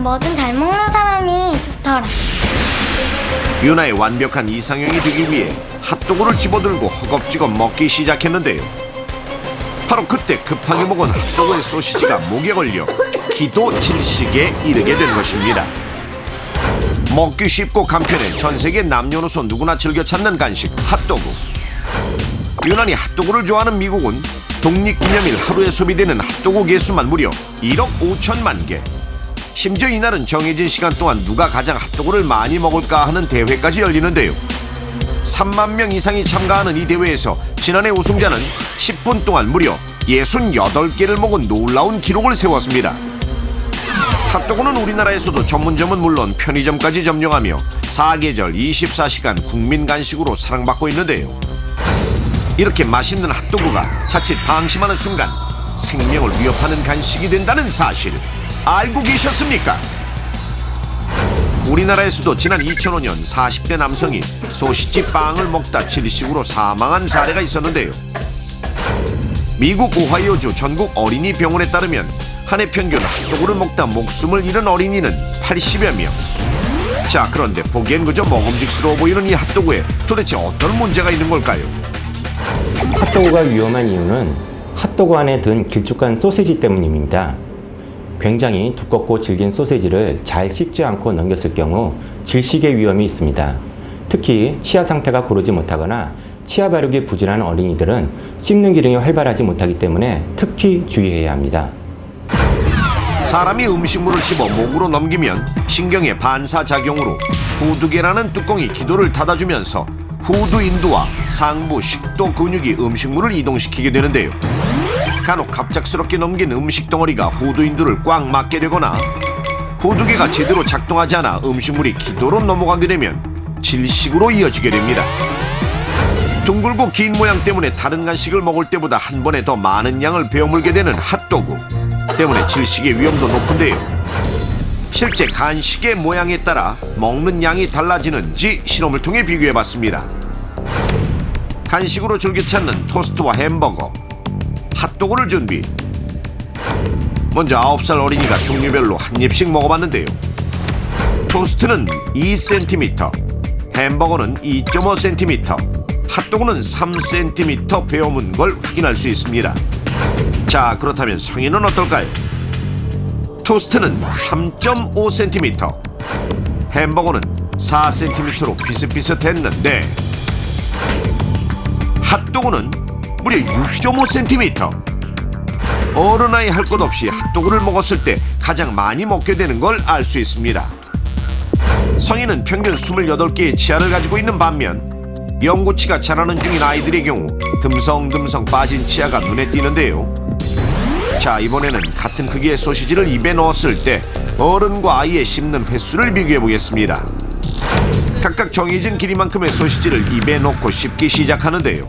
뭐든 잘 먹는 사람이 좋더라. 유나의 완벽한 이상형이 되기 위해 핫도그를 집어들고 허겁지겁 먹기 시작했는데요. 바로 그때 급하게 먹은 핫도그의 소시지가 목에 걸려 기도 질식에 이르게 된 것입니다. 먹기 쉽고 간편해 전 세계 남녀노소 누구나 즐겨 찾는 간식 핫도그. 유난히 핫도그를 좋아하는 미국은 독립기념일 하루에 소비되는 핫도그 개수만 무려 1억 5천만 개. 심지어 이날은 정해진 시간 동안 누가 가장 핫도그를 많이 먹을까 하는 대회까지 열리는데요. 3만 명 이상이 참가하는 이 대회에서 지난해 우승자는 10분 동안 무려 68개를 먹은 놀라운 기록을 세웠습니다. 핫도그는 우리나라에서도 전문점은 물론 편의점까지 점령하며 사계절 24시간 국민 간식으로 사랑받고 있는데요. 이렇게 맛있는 핫도그가 자칫 방심하는 순간 생명을 위협하는 간식이 된다는 사실 알고 계셨습니까? 우리나라에서도 지난 2005년 40대 남성이 소시지 빵을 먹다 질식으로 사망한 사례가 있었는데요. 미국 오하이오주 전국 어린이 병원에 따르면 한 해 평균 핫도그를 먹다 목숨을 잃은 어린이는 80여 명. 자, 그런데 보기엔 그저 먹음직스러워 보이는 이 핫도그에 도대체 어떤 문제가 있는 걸까요? 핫도그가 위험한 이유는 핫도그 안에 든 길쭉한 소시지 때문입니다. 굉장히 두껍고 질긴 소시지를 잘 씹지 않고 넘겼을 경우 질식의 위험이 있습니다. 특히 치아 상태가 고르지 못하거나 치아 발육이 부진한 어린이들은 씹는 기능이 활발하지 못하기 때문에 특히 주의해야 합니다. 사람이 음식물을 씹어 목으로 넘기면 신경의 반사작용으로 후두개라는 뚜껑이 기도를 닫아주면서 후두인두와 상부 식도 근육이 음식물을 이동시키게 되는데요. 간혹 갑작스럽게 넘긴 음식 덩어리가 후두인두를 꽉 막게 되거나 후두개가 제대로 작동하지 않아 음식물이 기도로 넘어가게 되면 질식으로 이어지게 됩니다. 둥글고 긴 모양 때문에 다른 간식을 먹을 때보다 한 번에 더 많은 양을 베어물게 되는 핫도그 때문에 질식의 위험도 높은데요. 실제 간식의 모양에 따라 먹는 양이 달라지는지 실험을 통해 비교해봤습니다. 간식으로 즐겨 찾는 토스트와 햄버거, 핫도그를 준비. 먼저 9살 어린이가 종류별로 한 입씩 먹어봤는데요. 토스트는 2cm, 햄버거는 2.5cm, 핫도그는 3cm 베어문 걸 확인할 수 있습니다. 자, 그렇다면 성인은 어떨까요? 토스트는 3.5cm, 햄버거는 4cm로 비슷비슷했는데 핫도그는 무려 6.5cm. 어른아이 할 것 없이 핫도그를 먹었을 때 가장 많이 먹게 되는 걸 알 수 있습니다. 성인은 평균 28개의 치아를 가지고 있는 반면 영구치가 자라는 중인 아이들의 경우 듬성듬성 빠진 치아가 눈에 띄는데요. 자, 이번에는 같은 크기의 소시지를 입에 넣었을 때 어른과 아이의 씹는 횟수를 비교해 보겠습니다. 각각 정해진 길이만큼의 소시지를 입에 넣고 씹기 시작하는데요.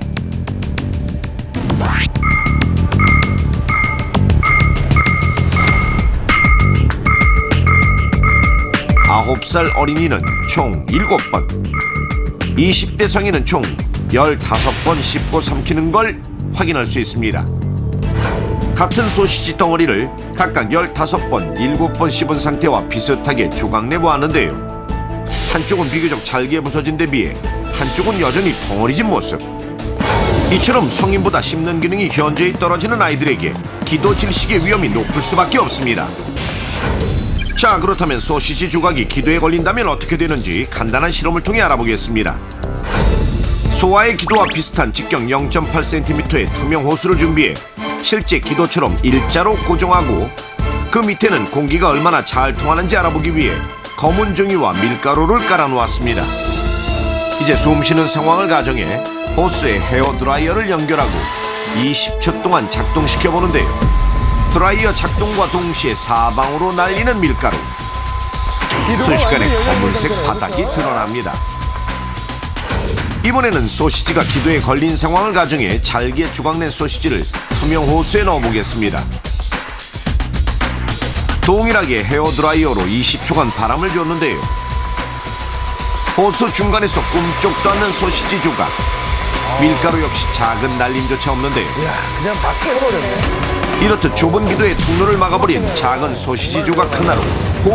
아홉 살 어린이는 총 7번, 20대 성인은 총 15번 씹고 삼키는 걸 확인할 수 있습니다. 같은 소시지 덩어리를 각각 15번, 7번 씹은 상태와 비슷하게 조각내 보았는데요. 한쪽은 비교적 잘게 부서진 데 비해 한쪽은 여전히 덩어리진 모습. 이처럼 성인보다 씹는 기능이 현저히 떨어지는 아이들에게 기도 질식의 위험이 높을 수밖에 없습니다. 자, 그렇다면 소시지 조각이 기도에 걸린다면 어떻게 되는지 간단한 실험을 통해 알아보겠습니다. 소아의 기도와 비슷한 직경 0.8cm의 투명 호스를 준비해 실제 기도처럼 일자로 고정하고 그 밑에는 공기가 얼마나 잘 통하는지 알아보기 위해 검은 종이와 밀가루를 깔아 놓았습니다. 이제 숨쉬는 상황을 가정해 호스에 헤어드라이어를 연결하고 20초 동안 작동시켜 보는데요. 드라이어 작동과 동시에 사방으로 날리는 밀가루. 순식간에 검은색 바닥이 드러납니다. 이번에는 소시지가 기도에 걸린 상황을 가정해 잘게 조각낸 소시지를 투명 호스에 넣어보겠습니다. 동일하게 헤어드라이어로 20초간 바람을 줬는데요. 호스 중간에서 꿈쩍도 않는 소시지 조각. 밀가루 역시 작은 날림조차 없는데요. 이야, 그냥 막 깨버렸네. 이렇듯 좁은 기도의 통로를 막아버린 작은 소시지 조각 하나로